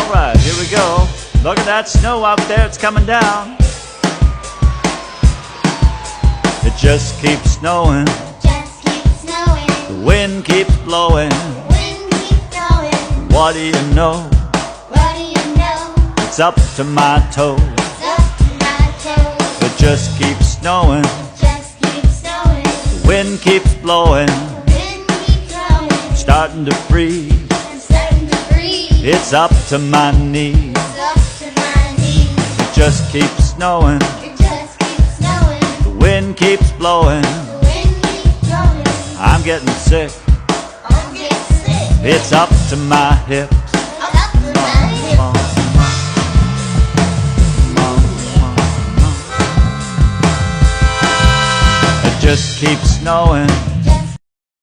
Alright, here we go. Look at that snow out there, it's coming down. It just keeps snowing. Just keeps snowing. The wind keeps blowing. Wind keeps blowing. What do you know? What do you know? It's up to my toes. It's up to my toes. It just keeps snowing. Just keeps snowing. The wind keeps blowing. Wind keeps blowing. Starting to freeze. I'm starting to freeze. It's up to my knees. It's up to my knees. It just keeps snowing. It just keeps snowing. The wind keeps blowing. The wind keeps blowing. I'm getting sick. I'm getting sick. It's up to my hips. Up to my hips. It just keeps snowing.